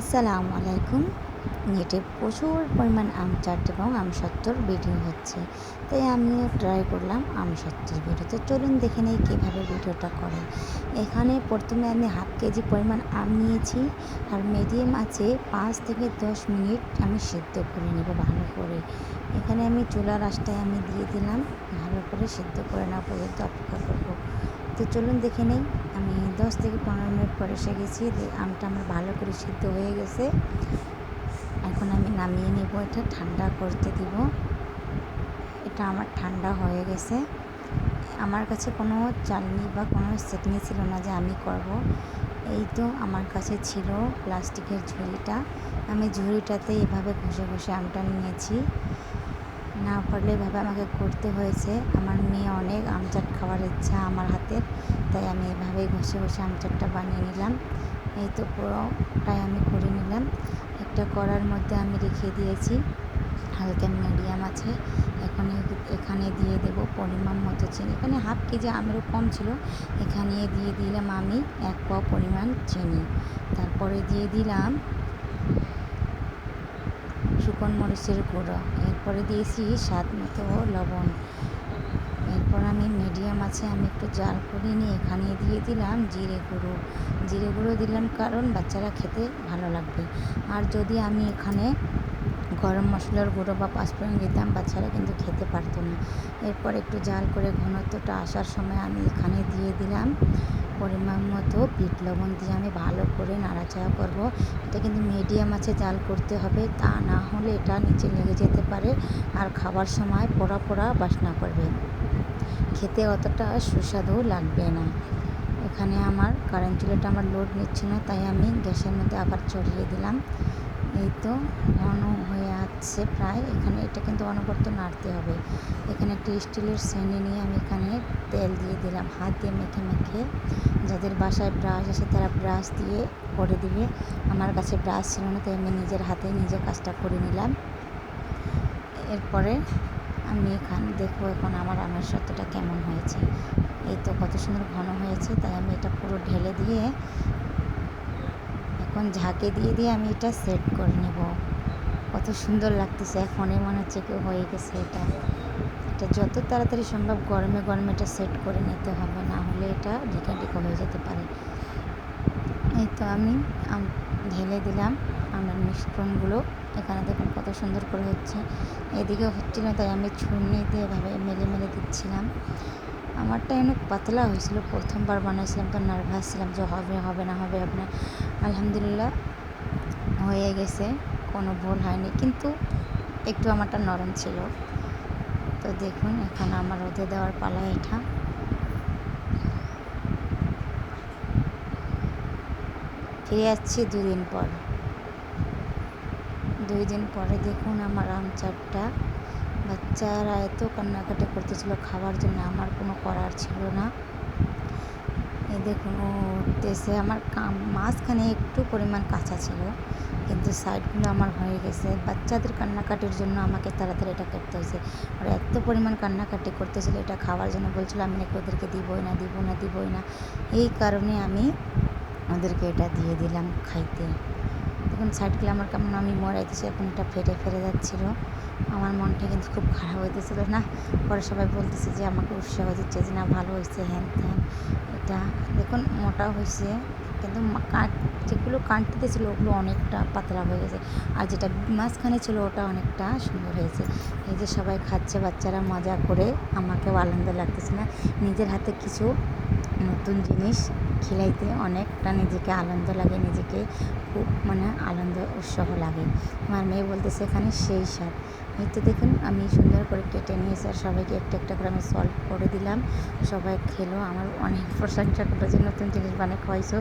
আসসালামু আলাইকুম। নেটে প্রচুর পরিমাণ আম চাট এবং আমসত্ত্বর ভিডিও হচ্ছে। তাই আমিও ট্রাই করলাম আমসত্ত্বর ভিডিও। তো চলুন দেখে নেই কীভাবে ভিডিওটা করে। এখানে প্রথমে আমি হাফ কেজি পরিমাণ আম নিয়েছি, আর মিডিয়াম আছে 5 থেকে 10 মিনিট আমি সিদ্ধ করে নেব ভালো করে। এখানে আমি চুলার আঁচটায় আমি দিয়ে দিলাম, ভালো করে সিদ্ধ করে নেওয়া পর্যন্ত অপেক্ষা করব। তো চলুন দেখে নেই। আমি 10 থেকে 15 মিনিট পরে এসে গেছি। আমটা আমার ভালো করে সিদ্ধ হয়ে গেছে। এখন আমি নামিয়ে নেব, এটা ঠান্ডা করতে দিব। এটা আমার ঠান্ডা হয়ে গেছে। আমার কাছে কোনো চালনি বা কোনো চেকনি ছিল না যে আমি করব। এই তো আমার কাছে ছিল প্লাস্টিকের ঝুড়িটা। আমি ঝুড়িটাতে এভাবে ঘষে ঘষে আমটা নিয়েছি। না পারলে এভাবে আমাকে করতে হয়েছে। আমার মেয়ে অনেক আম চাট খাওয়ার ইচ্ছা আমার হাতের, তাই আমি এভাবেই ঘষে ঘষে আম চাটটা বানিয়ে নিলাম। এই তো পুরোটাই আমি করে নিলাম। একটা কড়ার মধ্যে আমি রেখে দিয়েছি, হালকা মিডিয়াম আছে। এখন এখানে দিয়ে দেব পরিমাণ মতো চিনি। এখানে হাফ কেজি আমেরও কম ছিল। এখানে দিয়ে দিলাম আমি 1 পাও পরিমাণ চিনি। তারপরে দিয়ে দিলাম শুকনো মরিচের গুঁড়ো। এরপরে দিয়েছি স্বাদ মতো লবণ। এরপর আমি মিডিয়াম আছে আমি একটু জাল করে নিয়ে এখানে দিয়ে দিলাম জিরে গুঁড়ো। জিরে গুঁড়ো দিলাম কারণ বাচ্চারা খেতে ভালো লাগবে। আর যদি আমি এখানে গরম মশলার গুঁড়ো বা পাঁচফোড়ন দিতাম, বাচ্চারা কিন্তু খেতে পারতো না। এরপর একটু জাল করে ঘনত্বটা আসার সময় আমি এখানে দিয়ে দিলাম পরিমাণ মতো বিট লবণ দিয়ে আমি ভালো করে নাড়াচাড়া করব। এটা কিন্তু মিডিয়াম আছে জাল করতে হবে, তা না হলে এটা নিচে লেগে যেতে পারে আর খাবার সময় পোড়া পোড়া বাসনা করবে, খেতে অতটা সুস্বাদু লাগবে না। এখানে আমার কারেন্ট চুলাটা আমার লোড নিচ্ছে না, তাই আমি গ্যাসের মধ্যে আবার চড়িয়ে দিলাম। এই তো ঘন হয়ে আসছে প্রায়। এখানে এটা কিন্তু অনবরত নাড়তে হবে। এখানে একটি স্টিলের শ্রেণি নিয়ে আমি এখানে তেল দিয়ে দিলাম, হাত দিয়ে মেখে মেখে। যাদের বাসায় ব্রাশ আছে তারা ব্রাশ দিয়ে করে দিবে। আমার কাছে ব্রাশ ছিল না, তাই আমি নিজের হাতে নিজে কাজটা করে নিলাম। এরপরে আমি এখানে দেখবো এখন আমার আমের সত্যটা কেমন হয়েছে। এই তো কত সুন্দর ঘন হয়েছে, তাই আমি এটা পুরো ঢেলে দিয়ে এখন ঝাঁকে দিয়ে দিয়ে আমি এটা সেট করে নেব। কত সুন্দর লাগতেছে, এখনই মনে হচ্ছে কেউ হয়ে গেছে। এটা যত তাড়াতাড়ি সম্ভব গরমে গরমে এটা সেট করে নিতে হবে, না হলে এটা ঢিকা ঢিকা হয়ে যেতে পারে। এই তো আমি ঢেলে দিলাম আমের মিশ্রণগুলো। এখানে দেখুন কত সুন্দর করে হচ্ছে। এদিকে হচ্ছিল না, তাই আমি ছুরি দিয়ে এভাবে মেলে মেলে দিচ্ছিলাম। আমারটা অনেক পাতলা হয়েছিল, প্রথমবার বানাইছিলাম তো নার্ভাস ছিলাম যে হবে হবে না হবে আপনার। আলহামদুলিল্লাহ হয়ে গেছে, কোনো ভুল হয়নি, কিন্তু একটু আমারটা নরম ছিল। তো দেখুন এখন আমার রোদে দেওয়ার পালা। এটা ফিরে যাচ্ছি 2 দিন পর। 2 দিন পরে দেখুন আমার আম চাটটা। বাচ্চারা এত কান্নাকাটি করতেছিল খাওয়ার জন্য, আমার কোনো করার ছিল না। এই দেখুন ও উঠতেছে। আমার মাঝখানে একটু পরিমাণ কাঁচা ছিল, কিন্তু সাইডগুলো আমার হয়ে গেছে। বাচ্চাদের কান্নাকাটির জন্য আমাকে তাড়াতাড়ি এটা করতে হয়েছে। ওরা এত পরিমাণ কান্নাকাটি করতেছিল এটা খাওয়ার জন্য, বলছিল আমি নাকি ওদেরকে দিবই না দিবো না দিবই না। এই কারণে আমি ওদেরকে এটা দিয়ে দিলাম খাইতে। দেখুন সাইডগুলো আমার কেমন আমি মরাইতেছি, এখন এটা ফেটে ফেটে যাচ্ছিলো। আমার মনটা কিন্তু খুব খারাপ হইতেছিল না। পরে সবাই বলতেছে যে আমাকে উৎসাহ দিচ্ছে যে না ভালো হয়েছে হ্যান ত্যান। এটা দেখুন মোটা হয়েছে, কিন্তু যেগুলো কাঁটতে ছিল ওগুলো অনেকটা পাতলা হয়ে গেছে, আর যেটা মাঝখানে ছিল ওটা অনেকটা সুন্দর হয়েছে। এই যে সবাই খাচ্ছে, বাচ্চারা মজা করে, আমাকেও আনন্দ লাগতেছে না। নিজের হাতে কিছু নতুন জিনিস খিলাইতে অনেকটা নিজেকে আনন্দ লাগে, নিজেকে খুব আনন্দ উৎসাহ লাগে। আমার মেয়ে বলতেছে এখানে সেই স্বাদ। এই তো দেখুন আমি সুন্দর করে কেটে নিয়েছি, আর সবাইকে একটা একটা করে আমি সলভ করে দিলাম। সবাই খেলো, আমার অনেক প্রশংসা করলো যে নতুন জিনিস বানিয়ে খাওয়াইছো।